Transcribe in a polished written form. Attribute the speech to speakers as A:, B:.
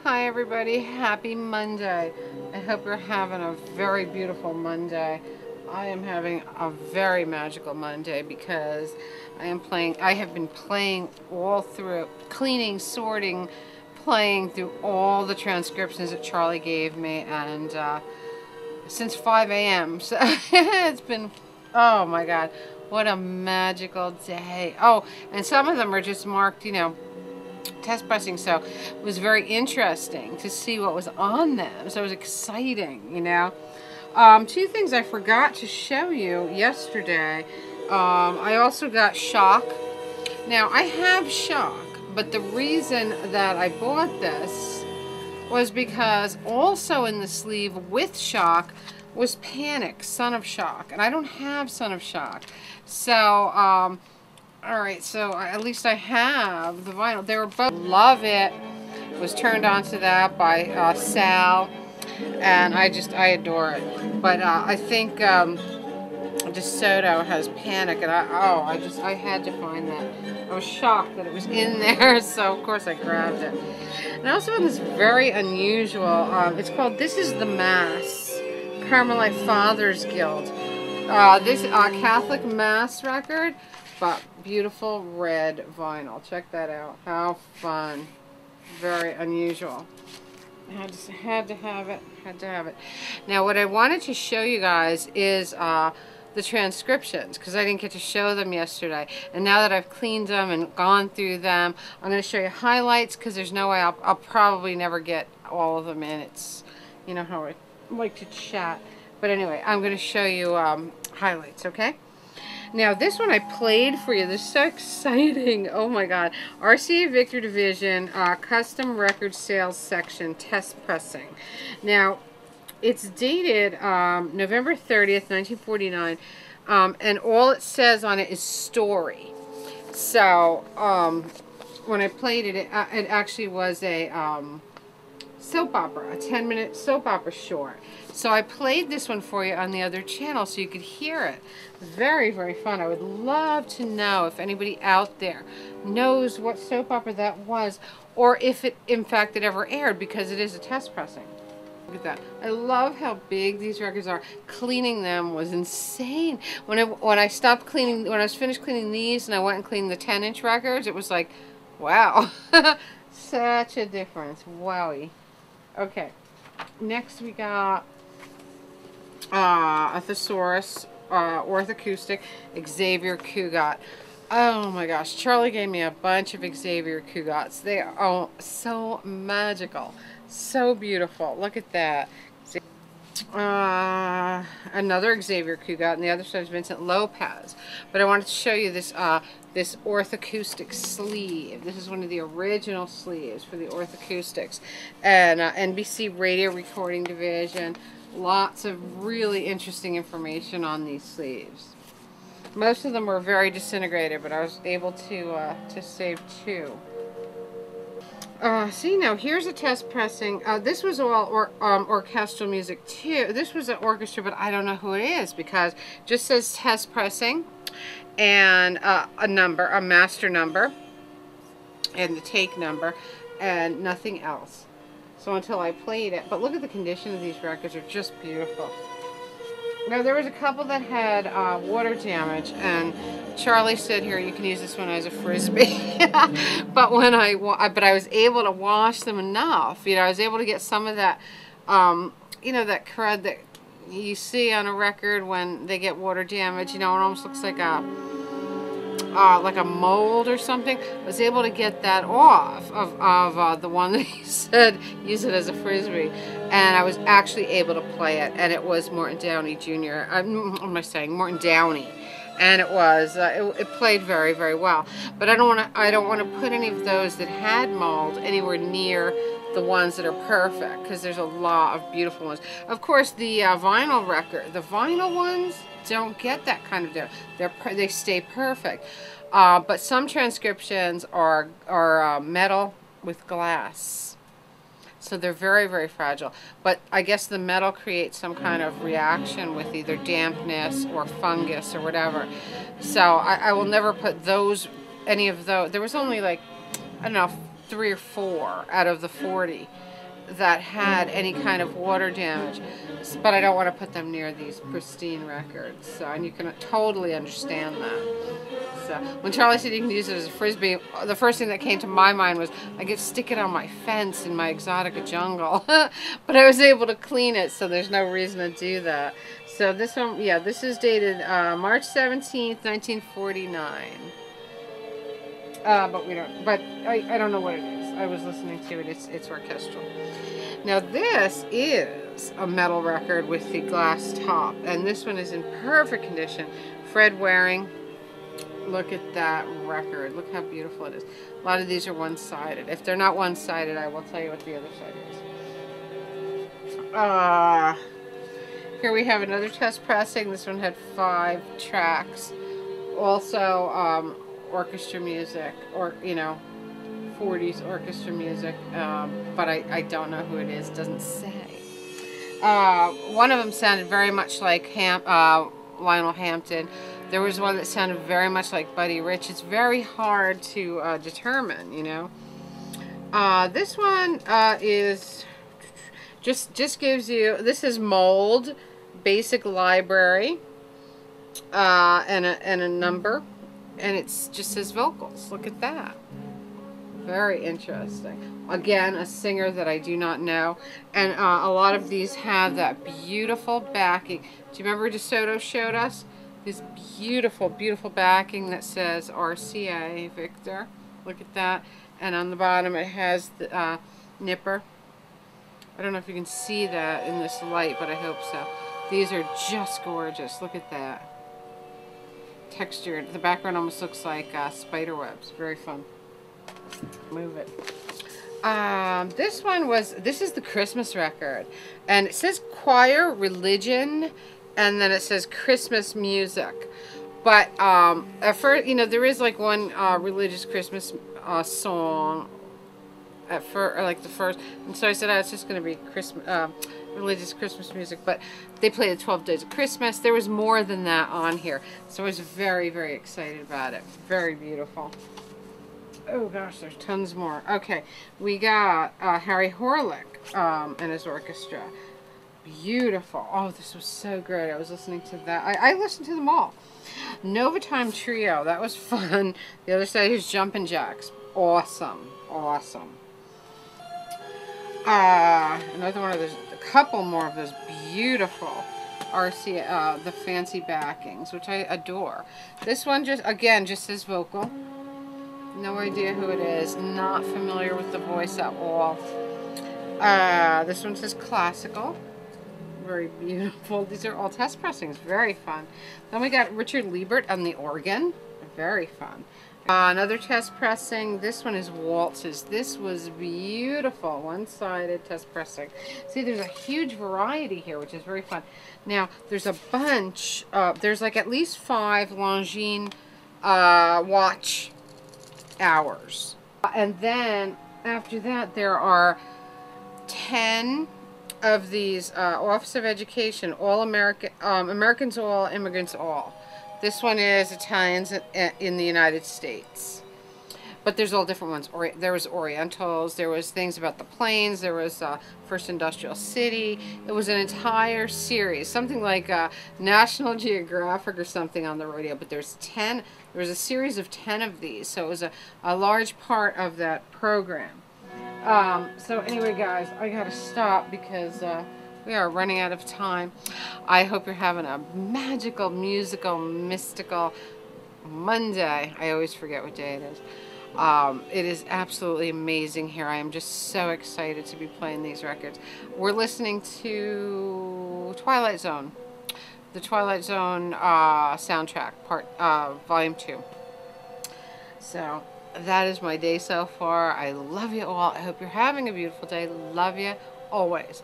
A: Hi everybody, happy Monday. I hope you're having a very beautiful Monday. I am having a very magical Monday because I have been playing all through, cleaning, sorting, playing through all the transcriptions that Charlie gave me, and since 5 a.m. So it's been, oh my God, what a magical day. Oh, and some of them are just marked, test pressing, so it was very interesting to see what was on them. So it was exciting, Two things I forgot to show you yesterday. I also got shock. Now I have shock, but the reason that I bought this was because also in the sleeve with shock was Panic, Son of Shock, and I don't have Son of Shock. So alright, so at least I have the vinyl. They were both, love it. Was turned on to that by Sal, and I adore it. But I think DeSoto has Panic, and I had to find that. I was shocked that it was in there, so of course I grabbed it. And I also have this very unusual, it's called This Is the Mass, Carmelite Fathers Guild. This Catholic Mass record, but beautiful red vinyl. Check that out. How fun. Very unusual. Had to have it. Had to have it. Now what I wanted to show you guys is the transcriptions, because I didn't get to show them yesterday. And now that I've cleaned them and gone through them, I'm going to show you highlights, because there's no way I'll probably never get all of them in. It's, you know how I like to chat. But anyway, I'm going to show you highlights, okay? Now this one I played for you. This is so exciting. Oh my God. RCA Victor Division Custom Record Sales Section Test Pressing. Now it's dated November 30th, 1949, and all it says on it is story. So when I played it, it actually was a soap opera, a 10-minute soap opera short. So I played this one for you on the other channel so you could hear it. Very, very fun. I would love to know if anybody out there knows what soap opera that was, or if it, in fact, it ever aired, because it is a test pressing. Look at that. I love how big these records are. Cleaning them was insane. When I stopped cleaning, when I was finished cleaning these and I went and cleaned the 10-inch records, it was like, wow. Such a difference. Wowie. Okay. Next we got a Thesaurus Orthoacoustic Xavier Cugat. Oh my gosh, Charlie gave me a bunch of Xavier Cugats. They are so magical, so beautiful. Look at that. Another Xavier Cugat, and the other side is Vincent Lopez. But I wanted to show you this this orthoacoustic sleeve. This is one of the original sleeves for the orthoacoustics, and NBC Radio Recording Division. Lots of really interesting information on these sleeves. Most of them were very disintegrated, but I was able to save two. See, now here's a test pressing. This was all orchestral music too. This was an orchestra, but I don't know who it is, because it just says test pressing and a number, a master number, and the take number, and nothing else. So until I played it. But look at the condition of these records. They're just beautiful. Now there was a couple that had water damage, and Charlie said, "Here, you can use this one as a frisbee." But I was able to wash them enough. I was able to get some of that, that crud that you see on a record when they get water damage. It almost looks like a mold or something. I was able to get that off of the one that he said use it as a frisbee, and I was actually able to play it, and it was Morton Downey Jr. What am I saying? Morton Downey, and it was it played very, very well. But I don't want to put any of those that had mold anywhere near the ones that are perfect, because there's a lot of beautiful ones. Of course, the vinyl record, the vinyl ones don't get that kind of damage. They stay perfect. But some transcriptions are metal with glass, so they're very, very fragile. But I guess the metal creates some kind of reaction with either dampness or fungus or whatever. So I will never put any of those. There was only, like, I don't know, 3 or 4 out of the 40 that had any kind of water damage, but I don't want to put them near these pristine records. So, and you can totally understand that. So when Charlie said you can use it as a frisbee, the first thing that came to my mind was I could stick it on my fence in my Exotica jungle. But I was able to clean it, so there's no reason to do that. So this one, yeah, this is dated March 17th, 1949. But we don't. But I don't know what it is. I was listening to it. It's orchestral. Now this is a metal record with the glass top, and this one is in perfect condition. Fred Waring. Look at that record. Look how beautiful it is. A lot of these are one-sided. If they're not one-sided, I will tell you what the other side is. Here we have another test pressing. This one had 5 tracks. Also, orchestra music, or, you know, 40s orchestra music. But I don't know who it is. Doesn't say. One of them sounded very much like Lionel Hampton. There was one that sounded very much like Buddy Rich. It's very hard to determine, you know. This one is just gives you, this is Mold, Basic Library, and a number, and it's just says vocals. Look at that. Very interesting. Again, a singer that I do not know, and a lot of these have that beautiful backing. Do you remember DeSoto showed us? This beautiful, beautiful backing that says RCA, Victor. Look at that. And on the bottom it has the nipper. I don't know if you can see that in this light, but I hope so. These are just gorgeous. Look at that. Textured. The background almost looks like spider webs. Very fun. Move it. This is the Christmas record. And it says choir, religion, and then it says Christmas music. But at first, you know, there is like one religious Christmas song at first, or like the first. And so I said, oh, it's just going to be Christmas, religious Christmas music. But they played the 12 Days of Christmas. There was more than that on here. So I was very, very excited about it. Very beautiful. Oh gosh, there's tons more. Okay, we got Harry Horlick and his orchestra. Beautiful. Oh, this was so great. I was listening to that. I listened to them all. Nova Time Trio. That was fun. The other side is Jumpin' Jacks. Awesome. Awesome. Another one of those, a couple more of those beautiful RC, the fancy backings, which I adore. This one just says vocal. No idea who it is. Not familiar with the voice at all. This one says classical. Very beautiful. These are all test pressings. Very fun. Then we got Richard Liebert on the organ. Very fun. Another test pressing. This one is waltzes. This was beautiful. One-sided test pressing. See, there's a huge variety here, which is very fun. Now, there's a bunch. There's like at least 5 Longines watch hours. And then after that, there are 10 of these Office of Education, all American, Americans all, immigrants all. This one is Italians in the United States. But there's all different ones. There was Orientals, there was things about the planes, there was First Industrial City. It was an entire series, something like National Geographic or something on the radio, but there's 10, there was a series of 10 of these, so it was a large part of that program. So anyway, guys, I gotta stop because we are running out of time. I hope you're having a magical, musical, mystical Monday. I always forget what day it is. It is absolutely amazing here. I am just so excited to be playing these records. We're listening to Twilight Zone, the Twilight Zone soundtrack, volume 2. So that is my day so far. I love you all. I hope you're having a beautiful day. Love you always.